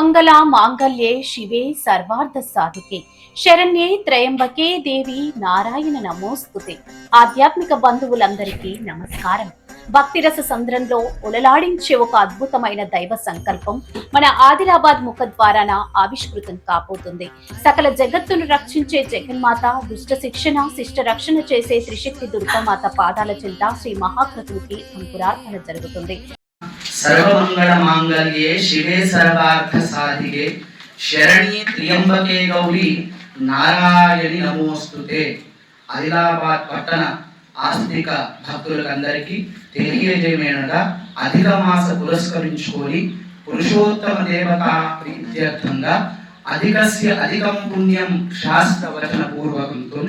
సర్వమంగళ మాంగళ్యే శివే సర్వార్థ సాధికే శరణ్యే త్రయంబకే దేవి నారాయణ నమోస్తుతే. ఆధ్యాత్మిక బంధువులందరికీ నమస్కారం. భక్తిరస సంద్రంలో ఉలలాడించే ఒక అద్భుతమైన దైవ సంకల్పం మన ఆదిలాబాద్ ముఖద్వారాన ఆవిష్కృతం కాబోతుంది. సకల జగత్తును రక్షించే జగన్మాత, దుష్ట శిక్షణ శిష్ట రక్షణ చేసే త్రిశక్తి దుర్గామాత పాదాల చెంత శ్రీ మహాకృతునికి అంకురార్పణ జరుగుతుంది. సర్వమంగళ మాంగళ్యే శివే సర్వార్థ సాధికే శరణ్యే త్ర్యంబకే గౌరీ నారాయణి నమోస్తుతే. ఆదిలాబాద్ పట్టణ ఆస్తిక భక్తులందరికీ తెలియజేయమేనగా అధిక మాస పురస్కరించుకొని పురుషోత్తమ దేవత ప్రీత్యర్థంగా అధికస్య అధికం పుణ్యం శాస్త్ర వచన పూర్వకంతో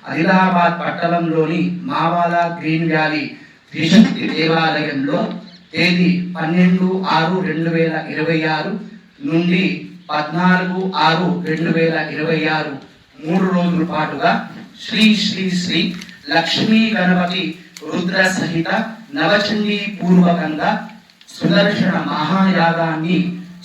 ఆదిలాబాద్ పట్టణంలోని మావాల గ్రీన్ వ్యాలీ త్రిశక్తి దేవాలయంలో తేదీ 12/6/2026 నుండి 14/6/2026 3 రోజుల పాటుగా శ్రీ శ్రీ శ్రీ లక్ష్మీ గణపతి రుద్ర సహిత నవచండీ పూర్వకంగా సుదర్శన మహాయాగాన్ని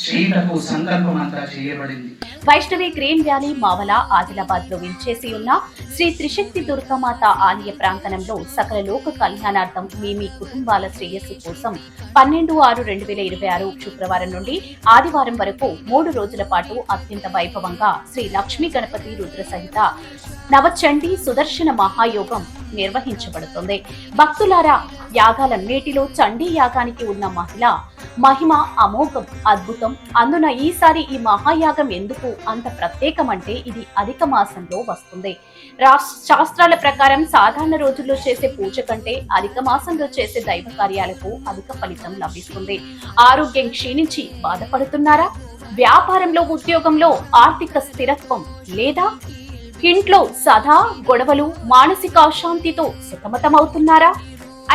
చేయటకు సంకల్పం అంతా చేయబడింది. వైష్ణవి గ్రీన్ వ్యాలీ మావల ఆదిలాబాద్ లో వించేసి ఉన్న శ్రీ త్రిశక్తి దుర్గామాత ఆలయ ప్రాంగణంలో సకల లోక కళ్యాణార్థం మీ కుటుంబాల శ్రేయస్సు కోసం 12/6/2026 శుక్రవారం నుండి ఆదివారం వరకు 3 రోజుల పాటు అత్యంత వైభవంగా శ్రీ లక్ష్మీ గణపతి రుద్ర సహిత నవచండీ సుదర్శన మహాయోగం నిర్వహించబడుతుంది. భక్తులారా, యాగాలన్నిటిలో చండీ యాగానికి ఉన్న మహిమ అమోఘం, అద్భుతం. అందున ఈసారి ఈ మహాయాగం ఎందుకు అంత ప్రత్యేకమంటే ఇది అధిక మాసంలో వస్తుంది. శాస్త్రాల ప్రకారం సాధారణ రోజుల్లో చేసే పూజ కంటే అధిక మాసంలో చేసే దైవ కార్యాలకు అధిక ఫలితం లభిస్తుంది. ఆరోగ్యం క్షీణించి బాధపడుతున్నారా? వ్యాపారంలో, ఉద్యోగంలో ఆర్థిక స్థిరత్వం లేదా? ఇంట్లో సదా గొడవలు, మానసిక అశాంతితో సతమతమవుతున్నారా?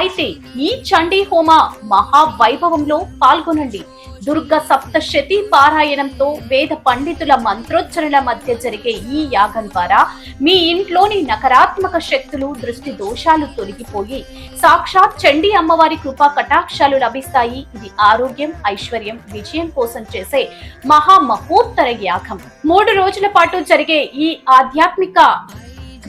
అయితే ఈ చండీ హోమ మహావైభవంలో పాల్గొనండి. దుర్గ సప్తశతి పారాయణంతో వేద పండితుల మంత్రోచ్చరణల మధ్య జరిగే ఈ యాగం ద్వారా మీ ఇంట్లోని నకారాత్మక శక్తులు, దృష్టి దోషాలు తొలగిపోయి సాక్షాత్ చండీ అమ్మవారి కృపా కటాక్షాలు లభిస్తాయి. ఇది ఆరోగ్యం, ఐశ్వర్యం, విజయం కోసం చేసే మహామహోత్తర యాగం. 3 రోజుల పాటు జరిగే ఈ ఆధ్యాత్మిక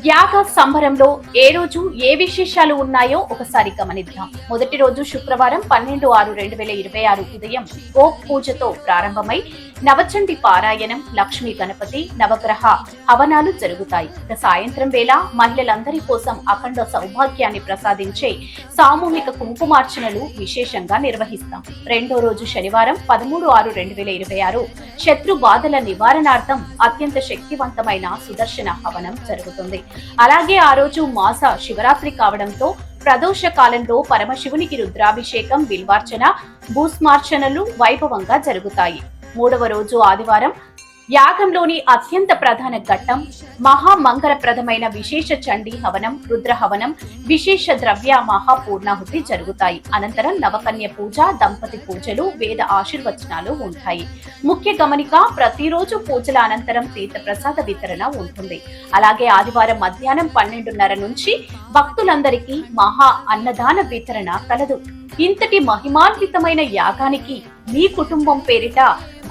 యాగ సంబరంలో ఏ రోజు ఏ విశేషాలు ఉన్నాయో ఒకసారి గమనిద్దాం. మొదటి రోజు శుక్రవారం 12/6/2026 ఉదయం గోప్ పూజతో ప్రారంభమై నవచండి పారాయణం, లక్ష్మీ గణపతి, నవగ్రహ హవనాలు జరుగుతాయి. సాయంత్రం వేళ మహిళలందరి కోసం అఖండ సౌభాగ్యాన్ని ప్రసాదించే సామూహిక కుంకుమార్చనలు విశేషంగా నిర్వహిస్తాం. రెండో రోజు శనివారం 13/6/2026 శత్రు బాధల నివారణార్థం అత్యంత శక్తివంతమైన సుదర్శన హవనం జరుగుతుంది. అలాగే ఆ రోజు మాస శివరాత్రి కావడంతో ప్రదోష కాలంలో పరమశివునికి రుద్రాభిషేకం, బిల్వార్చన, భూస్మార్చనలు వైభవంగా జరుగుతాయి. 3వ రోజు ఆదివారం యాగంలోని అత్యంత ప్రధాన ఘట్టం మహామంగళప్రదమైన విశేష చండీ హవనం, రుద్ర హవనం, విశేష ద్రవ్య మహాపూర్ణాహుతి జరుగుతాయి. అనంతరం నవకన్య పూజ, దంపతి పూజలు, వేద ఆశీర్వచనాలు ఉంటాయి. ముఖ్య గమనిక, ప్రతిరోజు పూజల అనంతరం తీర్థ ప్రసాద వితరణ ఉంటుంది. అలాగే ఆదివారం మధ్యాహ్నం 12:30 నుంచి భక్తులందరికీ మహా అన్నదాన వితరణ కలదు. ఇంతటి మహిమాన్వితమైన యాగానికి మీ కుటుంబం పేరిట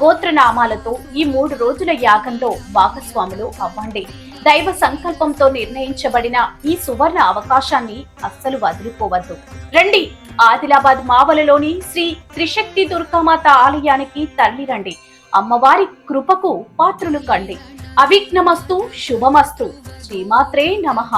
గోత్రనామాలతో ఈ 3 రోజుల యాగంలో భాగస్వాములు అవ్వండి. దైవ సంకల్పంతో నిర్ణయించబడిన ఈ సువర్ణ అవకాశాన్ని అస్సలు వదులుకోవద్దు. రండి, ఆదిలాబాద్ మావలలోని శ్రీ త్రిశక్తి దుర్గామాత ఆలయానికి తరలిరండి. అమ్మవారి కృపకు పాత్రులు కండి. అవిఘ్నమస్తు, శుభమస్తు. శ్రీమాత్రే నమః.